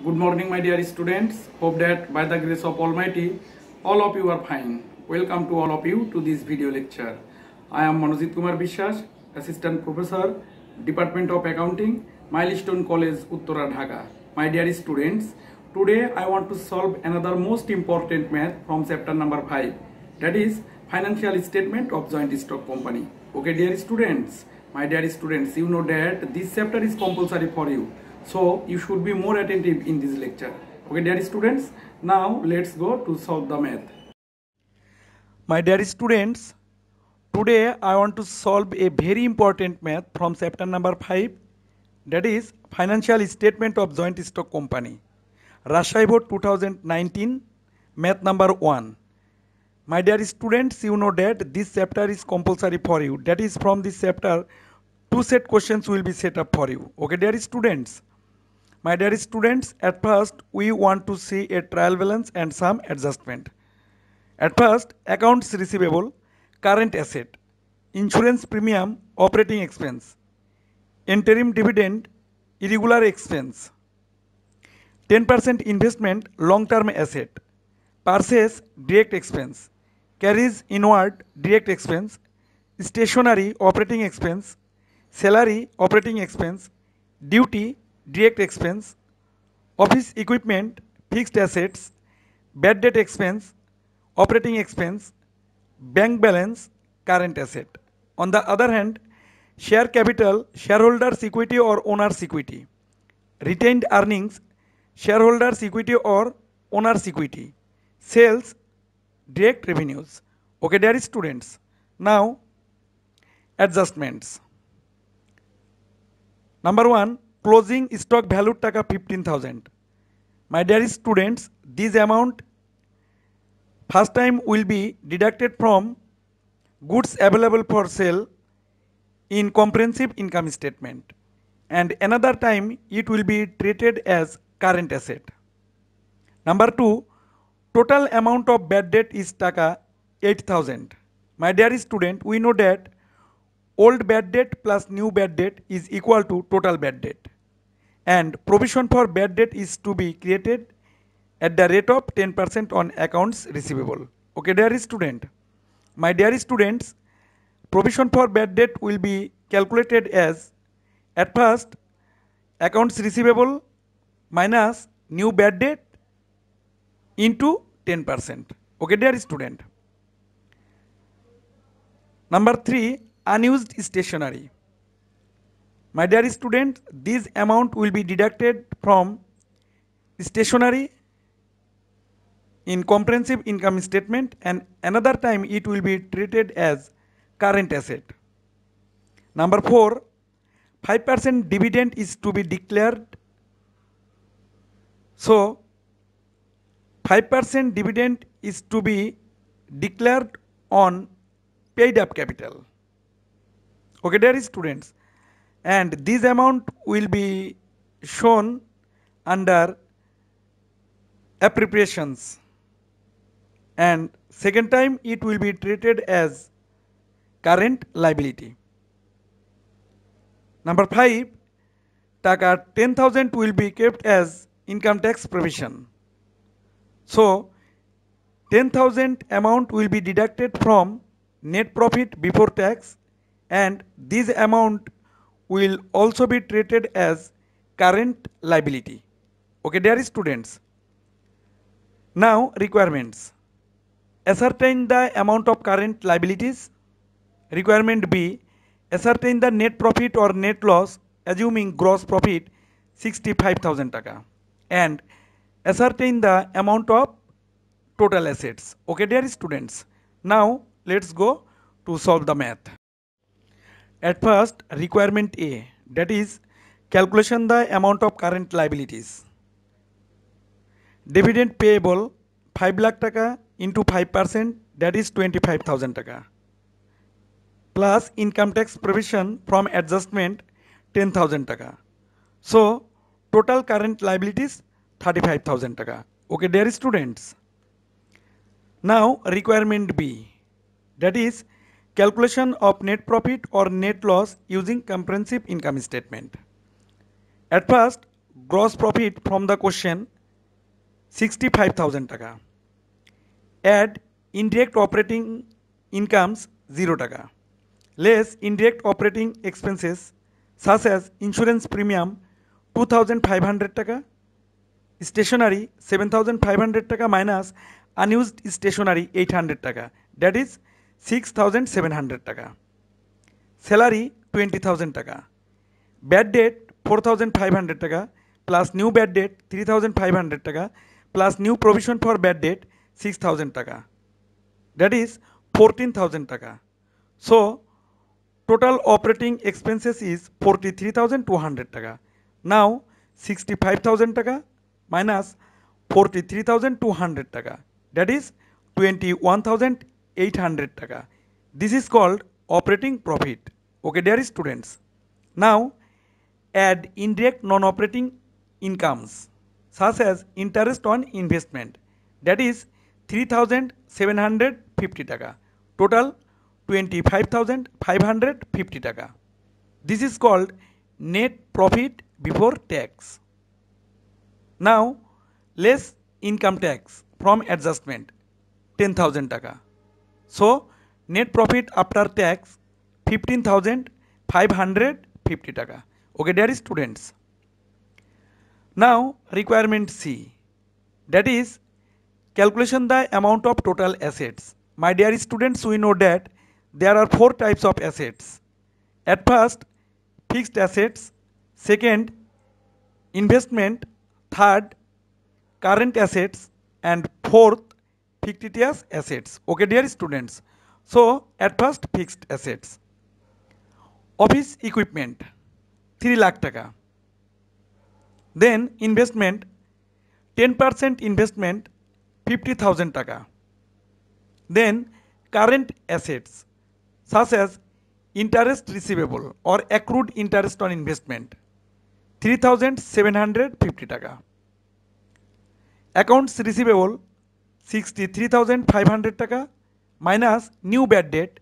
Good morning, my dear students. Hope that by the grace of Almighty, all of you are fine. Welcome to all of you to this video lecture. I am Manojit Kumar Bishwas, Assistant Professor, Department of Accounting, Milestone College, Uttara, Dhaka. My dear students, today I want to solve another most important math from chapter number 5. That is financial statement of joint stock company. Okay, dear students. My dear students, you know that this chapter is compulsory for you. So you should be more attentive in this lecture. Okay, dear students, now let's go to solve the math. My dear students, today I want to solve a very important math from chapter number 5, that is financial statement of joint stock company. Rashai Board 2019, math number 1. My dear students, you know that this chapter is compulsory for you. That is, from this chapter, 2 set questions will be set up for you. Okay, dear students. My dear students, at first we want to see a trial balance and some adjustment. At first, accounts receivable, current asset, insurance premium, operating expense, interim dividend, irregular expense, 10% investment, long-term asset, purchase, direct expense, carries inward, direct expense, stationery, operating expense, salary, operating expense, duty, direct expense, office equipment, fixed assets, bad debt expense, operating expense, bank balance, current asset. On the other hand, share capital, shareholders equity or owner's equity, retained earnings, shareholders equity or owner's equity, sales, direct revenues. Okay, dear students. Now, adjustments. Number 1, closing stock value taka 15,000. My dear students, this amount first time will be deducted from goods available for sale in comprehensive income statement, and another time it will be treated as current asset. Number 2, total amount of bad debt is taka 8,000. My dear student, we know that old bad debt plus new bad debt is equal to total bad debt, and provision for bad debt is to be created at the rate of 10% on accounts receivable. Okay, dear student. My dear students, provision for bad debt will be calculated as, at first, accounts receivable minus new bad debt into 10%. Okay, dear student. Number 3, unused stationery. My dear student, this amount will be deducted from stationery in comprehensive income statement, and another time it will be treated as current asset. Number 4, 5% dividend is to be declared. So 5% dividend is to be declared on paid up capital. Okay, dear students, and this amount will be shown under appropriations, and second time it will be treated as current liability. Number 5, taka 10,000 will be kept as income tax provision. So 10,000 amount will be deducted from net profit before tax, and this amount will also be treated as current liability. Okay, dear students. Now, requirements. Ascertain the amount of current liabilities. Requirement B, ascertain the net profit or net loss assuming gross profit 65,000 taka, and ascertain the amount of total assets. Okay, dear students. Now let's go to solve the math. At first, requirement A, that is calculation the amount of current liabilities. Dividend payable 5 lakh taka into 5%, that is 25,000 taka, plus income tax provision from adjustment 10,000 taka. So total current liabilities 35,000 taka. Okay, dear students. Now requirement B, that is calculation of net profit or net loss using comprehensive income statement. At first, gross profit from the question 65,000 টাকা, add indirect operating incomes 0 টাকা, less indirect operating expenses such as insurance premium 2,500 টাকা, stationery 7,500 টাকা minus unused stationery 800 টাকা, that is 6,700 টাকা, salary 20,000 টাকা, bad debt 4,500 টাকা plus new bad debt 3,500 টাকা plus new provision for bad debt 6,000 টাকা, that is 14,000 টাকা. So total operating expenses is 43,200 টাকা. Now 65,000 টাকা minus 43,200 টাকা, that is 21,800 টাকা. This is called operating profit. Okay, dear students. Now add indirect non-operating incomes such as interest on investment, that is 3,750 টাকা. Total 25,550 টাকা. This is called net profit before tax. Now less income tax from adjustment 10,000 টাকা. So net profit after tax 15,550 টাকা. Okay, dear students. Now requirement C, that is calculation the amount of total assets. My dear students, we know that there are 4 types of assets. At first, fixed assets, second, investment, third, current assets, and fourth, fictitious assets. Okay, dear students. So at first, fixed assets. Office equipment 3 lakh টাকা. Then investment 10% investment 50,000 টাকা. Then current assets such as interest receivable or accrued interest on investment 3,750 টাকা. Accounts receivable 63,500 টাকা minus new bad debt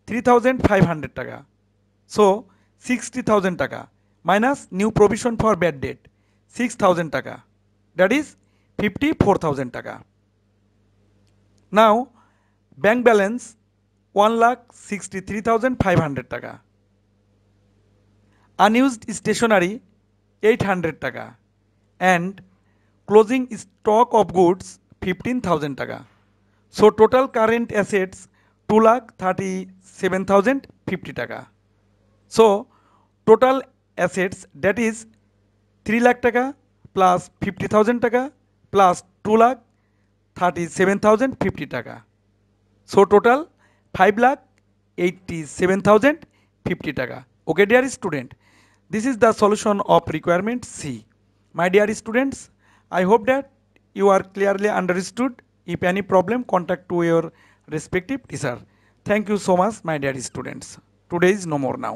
3,500 টাকা. So 60,000 টাকা minus new provision for bad debt 6,000 টাকা, that is 54,000 টাকা. Now bank balance 1,63,500 টাকা. Unused stationery 800 টাকা and closing stock of goods 15,000 টাকা. So total current assets 2,37,050 টাকা. So total assets, that is 3 lakh টাকা plus 50,000 টাকা plus 2,37,050 টাকা. So total 5,87,050 টাকা. Okay, dear student, this is the solution of requirement C. My dear students, I hope that you are clearly understood. If any problem, contact to your respective teacher. Thank you so much, my dear students. Today is no more now.